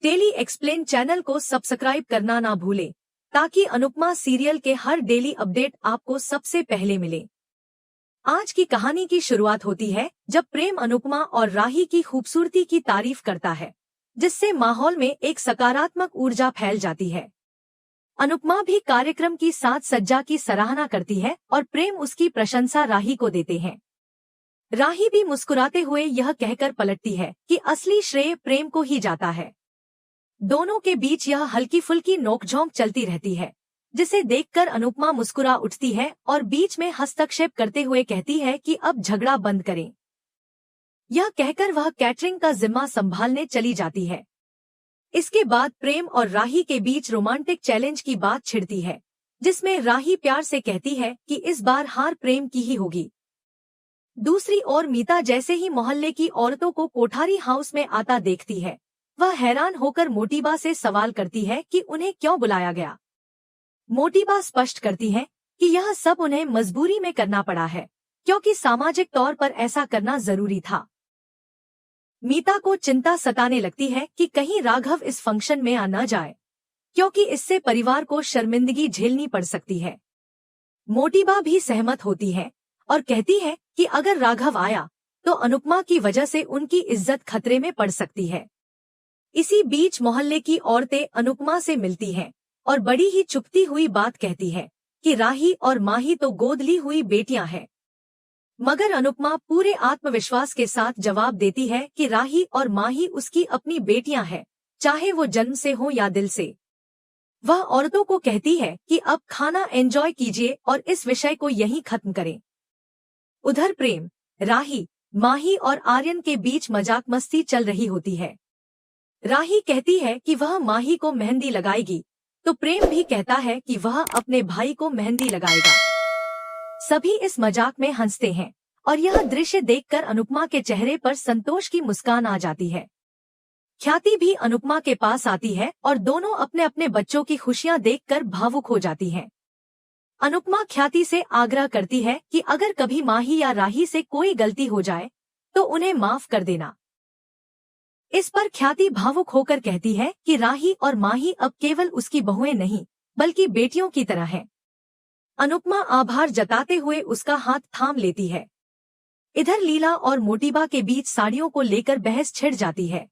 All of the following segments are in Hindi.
डेली एक्सप्लेन चैनल को सब्सक्राइब करना ना भूलें ताकि अनुपमा सीरियल के हर डेली अपडेट आपको सबसे पहले मिले। आज की कहानी की शुरुआत होती है जब प्रेम अनुपमा और राही की खूबसूरती की तारीफ करता है, जिससे माहौल में एक सकारात्मक ऊर्जा फैल जाती है। अनुपमा भी कार्यक्रम की साज सज्जा की सराहना करती है और प्रेम उसकी प्रशंसा राही को देते हैं। राही भी मुस्कुराते हुए यह कहकर पलटती है कि असली श्रेय प्रेम को ही जाता है। दोनों के बीच यह हल्की फुल्की नोकझोंक चलती रहती है, जिसे देखकर अनुपमा मुस्कुरा उठती है और बीच में हस्तक्षेप करते हुए कहती है कि अब झगड़ा बंद करें। यह कहकर वह कैटरिंग का जिम्मा संभालने चली जाती है। इसके बाद प्रेम और राही के बीच रोमांटिक चैलेंज की बात छिड़ती है, जिसमें राही प्यार से कहती है कि इस बार हार प्रेम की ही होगी। दूसरी ओर मीता जैसे ही मोहल्ले की औरतों को कोठारी हाउस में आता देखती है, वह हैरान होकर मोटीबा से सवाल करती है कि उन्हें क्यों बुलाया गया। मोटीबा स्पष्ट करती है कि यह सब उन्हें मजबूरी में करना पड़ा है, क्योंकि सामाजिक तौर पर ऐसा करना जरूरी था। मीता को चिंता सताने लगती है कि कहीं राघव इस फंक्शन में आ न जाए, क्योंकि इससे परिवार को शर्मिंदगी झेलनी पड़ सकती है। मोटीबा भी सहमत होती है और कहती है कि अगर राघव आया तो अनुपमा की वजह से उनकी इज्जत खतरे में पड़ सकती है। इसी बीच मोहल्ले की औरतें अनुपमा से मिलती हैं और बड़ी ही चुपती हुई बात कहती है कि राही और माही तो गोद ली हुई बेटियां हैं। मगर अनुपमा पूरे आत्मविश्वास के साथ जवाब देती है कि राही और माही उसकी अपनी बेटियां हैं, चाहे वो जन्म से हो या दिल से। वह औरतों को कहती है कि अब खाना एंजॉय कीजिए और इस विषय को यहीं खत्म करें। उधर प्रेम, राही, माही और आर्यन के बीच मजाक मस्ती चल रही होती है। राही कहती है कि वह माही को मेहंदी लगाएगी, तो प्रेम भी कहता है कि वह अपने भाई को मेहंदी लगाएगा। सभी इस मजाक में हंसते हैं और यह दृश्य देखकर अनुपमा के चेहरे पर संतोष की मुस्कान आ जाती है। ख्याति भी अनुपमा के पास आती है और दोनों अपने अपने बच्चों की खुशियां देखकर भावुक हो जाती हैं। अनुपमा ख्याति से आग्रह करती है कि अगर कभी माही या राही से कोई गलती हो जाए तो उन्हें माफ कर देना। इस पर ख्याति भावुक होकर कहती है कि राही और माही अब केवल उसकी बहुएं नहीं बल्कि बेटियों की तरह हैं। अनुपमा आभार जताते हुए उसका हाथ थाम लेती है। इधर लीला और मोटीबा के बीच साड़ियों को लेकर बहस छिड़ जाती है।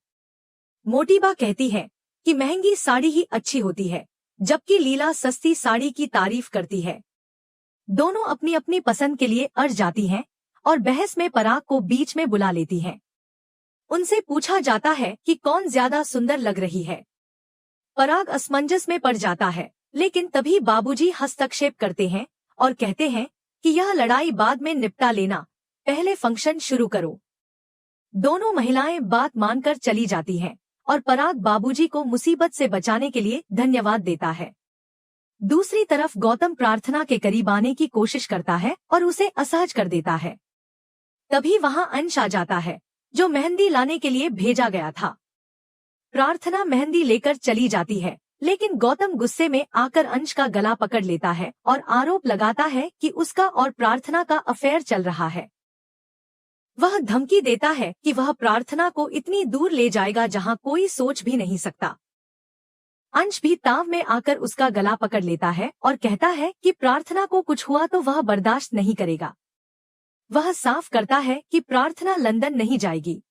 मोटीबा कहती है कि महंगी साड़ी ही अच्छी होती है, जबकि लीला सस्ती साड़ी की तारीफ करती है। दोनों अपनी अपनी पसंद के लिए अड़ जाती हैं और बहस में पराग को बीच में बुला लेती हैं। उनसे पूछा जाता है कि कौन ज्यादा सुंदर लग रही है। पराग असमंजस में पड़ जाता है, लेकिन तभी बाबूजी हस्तक्षेप करते हैं और कहते हैं कि यह लड़ाई बाद में निपटा लेना, पहले फंक्शन शुरू करो। दोनों महिलाएं बात मानकर चली जाती हैं और पराग बाबूजी को मुसीबत से बचाने के लिए धन्यवाद देता है। दूसरी तरफ गौतम प्रार्थना के करीब आने की कोशिश करता है और उसे असहज कर देता है। तभी वहां अंश आ जाता है, जो मेहंदी लाने के लिए भेजा गया था। प्रार्थना मेहंदी लेकर चली जाती है, लेकिन गौतम गुस्से में आकर अंश का गला पकड़ लेता है और आरोप लगाता है कि उसका और प्रार्थना का अफेयर चल रहा है। वह धमकी देता है कि वह प्रार्थना को इतनी दूर ले जाएगा जहां कोई सोच भी नहीं सकता। अंश भी ताव में आकर उसका गला पकड़ लेता है और कहता है कि प्रार्थना को कुछ हुआ तो वह बर्दाश्त नहीं करेगा। वह साफ करता है कि प्रार्थना लंदन नहीं जाएगी।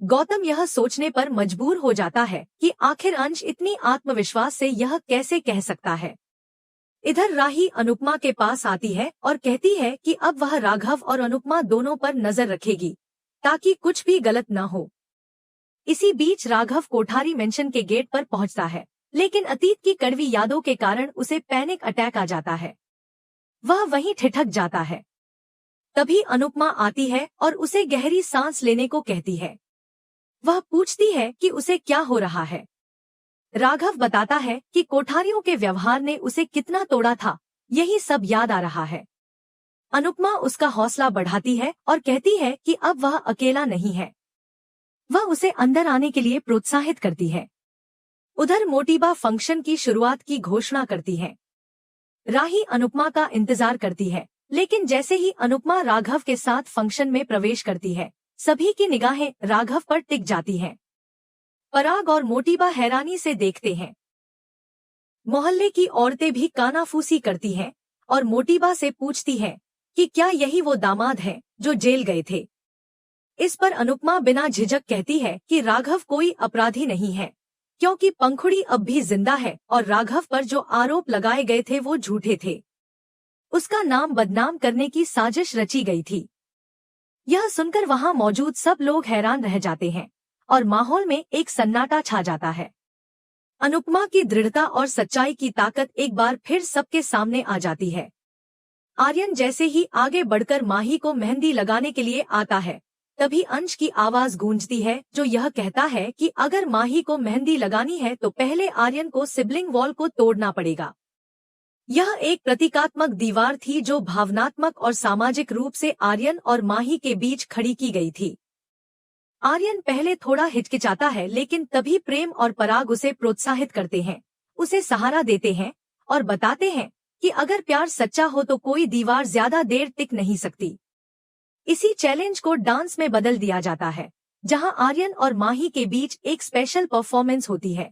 गौतम यह सोचने पर मजबूर हो जाता है कि आखिर अंश इतनी आत्मविश्वास से यह कैसे कह सकता है। इधर राही अनुपमा के पास आती है और कहती है कि अब वह राघव और अनुपमा दोनों पर नजर रखेगी ताकि कुछ भी गलत न हो। इसी बीच राघव कोठारी मेंशन के गेट पर पहुंचता है, लेकिन अतीत की कड़वी यादों के कारण उसे पैनिक अटैक आ जाता है। वह वहीं ठिठक जाता है। तभी अनुपमा आती है और उसे गहरी सांस लेने को कहती है। वह पूछती है कि उसे क्या हो रहा है। राघव बताता है कि कोठारियों के व्यवहार ने उसे कितना तोड़ा था, यही सब याद आ रहा है। अनुपमा उसका हौसला बढ़ाती है और कहती है कि अब वह अकेला नहीं है। वह उसे अंदर आने के लिए प्रोत्साहित करती है। उधर मोटीबा फंक्शन की शुरुआत की घोषणा करती है। राही अनुपमा का इंतजार करती है, लेकिन जैसे ही अनुपमा राघव के साथ फंक्शन में प्रवेश करती है, सभी की निगाहें राघव पर टिक जाती हैं। पराग और मोटीबा हैरानी से देखते हैं। मोहल्ले की औरतें भी कानाफूसी करती हैं और मोटीबा से पूछती हैं कि क्या यही वो दामाद है जो जेल गए थे। इस पर अनुपमा बिना झिझक कहती है कि राघव कोई अपराधी नहीं है, क्योंकि पंखुड़ी अब भी जिंदा है और राघव पर जो आरोप लगाए गए थे वो झूठे थे। उसका नाम बदनाम करने की साजिश रची गई थी। यह सुनकर वहां मौजूद सब लोग हैरान रह जाते हैं और माहौल में एक सन्नाटा छा जाता है। अनुपमा की दृढ़ता और सच्चाई की ताकत एक बार फिर सबके सामने आ जाती है। आर्यन जैसे ही आगे बढ़कर माही को मेहंदी लगाने के लिए आता है, तभी अंश की आवाज गूंजती है जो यह कहता है कि अगर माही को मेहंदी लगानी है तो पहले आर्यन को सिबलिंग वॉल को तोड़ना पड़ेगा। यह एक प्रतीकात्मक दीवार थी जो भावनात्मक और सामाजिक रूप से आर्यन और माही के बीच खड़ी की गई थी। आर्यन पहले थोड़ा हिचकिचाता है, लेकिन तभी प्रेम और पराग उसे प्रोत्साहित करते हैं, उसे सहारा देते हैं और बताते हैं कि अगर प्यार सच्चा हो तो कोई दीवार ज्यादा देर टिक नहीं सकती। इसी चैलेंज को डांस में बदल दिया जाता है, जहां आर्यन और माही के बीच एक स्पेशल परफॉर्मेंस होती है।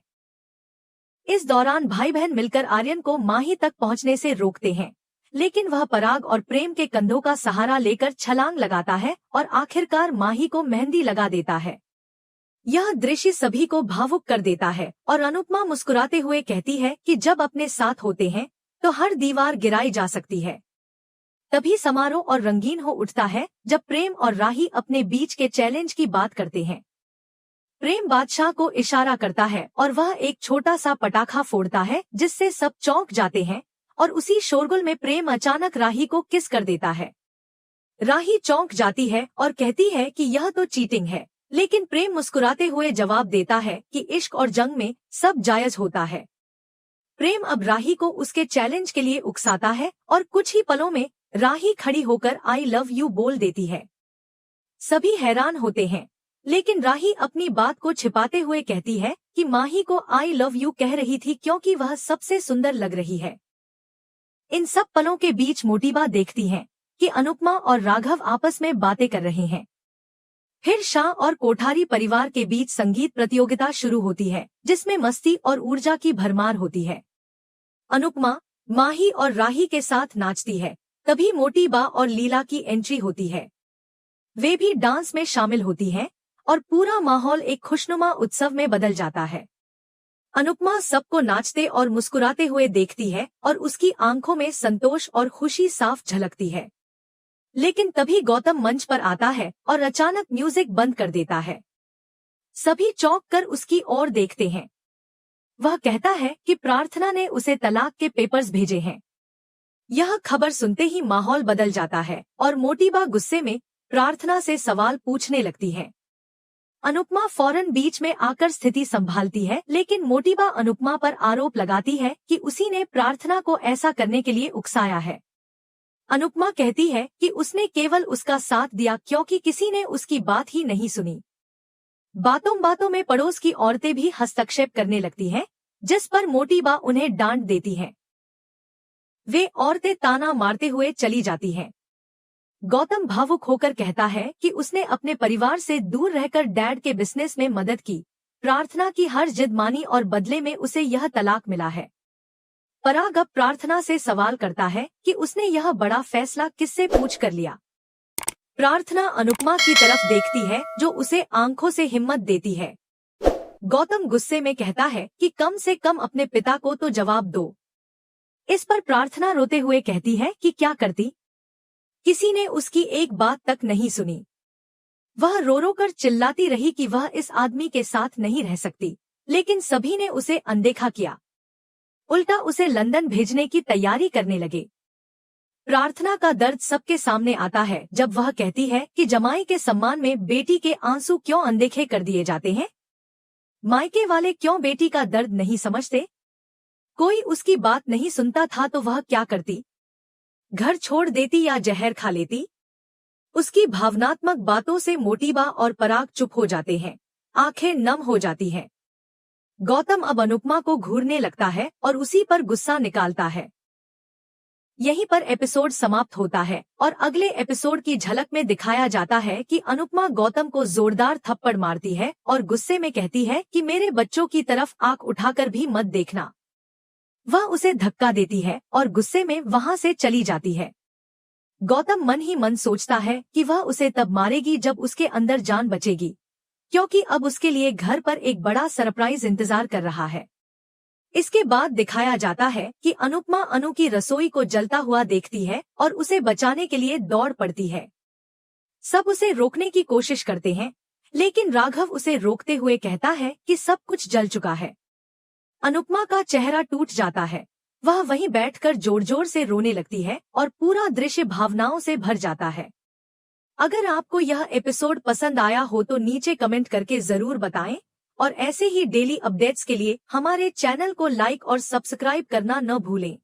इस दौरान भाई बहन मिलकर आर्यन को माही तक पहुंचने से रोकते हैं, लेकिन वह पराग और प्रेम के कंधों का सहारा लेकर छलांग लगाता है और आखिरकार माही को मेहंदी लगा देता है। यह दृश्य सभी को भावुक कर देता है और अनुपमा मुस्कुराते हुए कहती है कि जब अपने साथ होते हैं तो हर दीवार गिराई जा सकती है। तभी समारोह और रंगीन हो उठता है जब प्रेम और राही अपने बीच के चैलेंज की बात करते हैं। प्रेम बादशाह को इशारा करता है और वह एक छोटा सा पटाखा फोड़ता है, जिससे सब चौंक जाते हैं और उसी शोरगुल में प्रेम अचानक राही को किस कर देता है। राही चौंक जाती है और कहती है कि यह तो चीटिंग है, लेकिन प्रेम मुस्कुराते हुए जवाब देता है कि इश्क और जंग में सब जायज होता है। प्रेम अब राही को उसके चैलेंज के लिए उकसाता है और कुछ ही पलों में राही खड़ी होकर आई लव यू बोल देती है। सभी हैरान होते हैं, लेकिन राही अपनी बात को छिपाते हुए कहती है कि माही को आई लव यू कह रही थी क्योंकि वह सबसे सुंदर लग रही है। इन सब पलों के बीच मोटीबा देखती है कि अनुपमा और राघव आपस में बातें कर रहे हैं। फिर शाह और कोठारी परिवार के बीच संगीत प्रतियोगिता शुरू होती है, जिसमें मस्ती और ऊर्जा की भरमार होती है। अनुपमा माही और राही के साथ नाचती है, तभी मोटीबा और लीला की एंट्री होती है। वे भी डांस में शामिल होती हैं और पूरा माहौल एक खुशनुमा उत्सव में बदल जाता है। अनुपमा सबको नाचते और मुस्कुराते हुए देखती है और उसकी आंखों में संतोष और खुशी साफ झलकती है। लेकिन तभी गौतम मंच पर आता है और अचानक म्यूजिक बंद कर देता है। सभी चौंक कर उसकी ओर देखते हैं। वह कहता है कि प्रार्थना ने उसे तलाक के पेपर्स भेजे हैं। यह खबर सुनते ही माहौल बदल जाता है और मोटीबा गुस्से में प्रार्थना से सवाल पूछने लगती है। अनुपमा फौरन बीच में आकर स्थिति संभालती है, लेकिन मोटीबा अनुपमा पर आरोप लगाती है कि उसी ने प्रार्थना को ऐसा करने के लिए उकसाया है। अनुपमा कहती है कि उसने केवल उसका साथ दिया क्योंकि किसी ने उसकी बात ही नहीं सुनी। बातों बातों में पड़ोस की औरतें भी हस्तक्षेप करने लगती हैं, जिस पर मोटीबा उन्हें डांट देती है। वे औरतें ताना मारते हुए चली जाती हैं। गौतम भावुक होकर कहता है कि उसने अपने परिवार से दूर रहकर डैड के बिजनेस में मदद की, प्रार्थना की हर जिद मानी और बदले में उसे यह तलाक मिला है। पराग अब प्रार्थना से सवाल करता है कि उसने यह बड़ा फैसला किससे पूछ कर लिया। प्रार्थना अनुपमा की तरफ देखती है जो उसे आंखों से हिम्मत देती है। गौतम गुस्से में कहता है कि कम से कम अपने पिता को तो जवाब दो। इस पर प्रार्थना रोते हुए कहती है कि क्या करती, किसी ने उसकी एक बात तक नहीं सुनी। वह रो रो कर चिल्लाती रही कि वह इस आदमी के साथ नहीं रह सकती, लेकिन सभी ने उसे अनदेखा किया, उल्टा उसे लंदन भेजने की तैयारी करने लगे। प्रार्थना का दर्द सबके सामने आता है जब वह कहती है कि जमाई के सम्मान में बेटी के आंसू क्यों अनदेखे कर दिए जाते हैं। मायके वाले क्यों बेटी का दर्द नहीं समझते। कोई उसकी बात नहीं सुनता था तो वह क्या करती, घर छोड़ देती या जहर खा लेती। उसकी भावनात्मक बातों से मोटीबा और पराग चुप हो जाते हैं, आंखें नम हो जाती हैं। गौतम अब अनुपमा को घूरने लगता है और उसी पर गुस्सा निकालता है। यहीं पर एपिसोड समाप्त होता है और अगले एपिसोड की झलक में दिखाया जाता है कि अनुपमा गौतम को जोरदार थप्पड़ मारती है और गुस्से में कहती है कि मेरे बच्चों की तरफ आंख उठाकर भी मत देखना। वह उसे धक्का देती है और गुस्से में वहां से चली जाती है। गौतम मन ही मन सोचता है कि वह उसे तब मारेगी जब उसके अंदर जान बचेगी, क्योंकि अब उसके लिए घर पर एक बड़ा सरप्राइज इंतजार कर रहा है। इसके बाद दिखाया जाता है कि अनुपमा अनु की रसोई को जलता हुआ देखती है और उसे बचाने के लिए दौड़ पड़ती है। सब उसे रोकने की कोशिश करते हैं, लेकिन राघव उसे रोकते हुए कहता है कि सब कुछ जल चुका है। अनुपमा का चेहरा टूट जाता है। वह वहीं बैठकर जोर जोर से रोने लगती है और पूरा दृश्य भावनाओं से भर जाता है। अगर आपको यह एपिसोड पसंद आया हो तो नीचे कमेंट करके जरूर बताएं और ऐसे ही डेली अपडेट्स के लिए हमारे चैनल को लाइक और सब्सक्राइब करना न भूलें।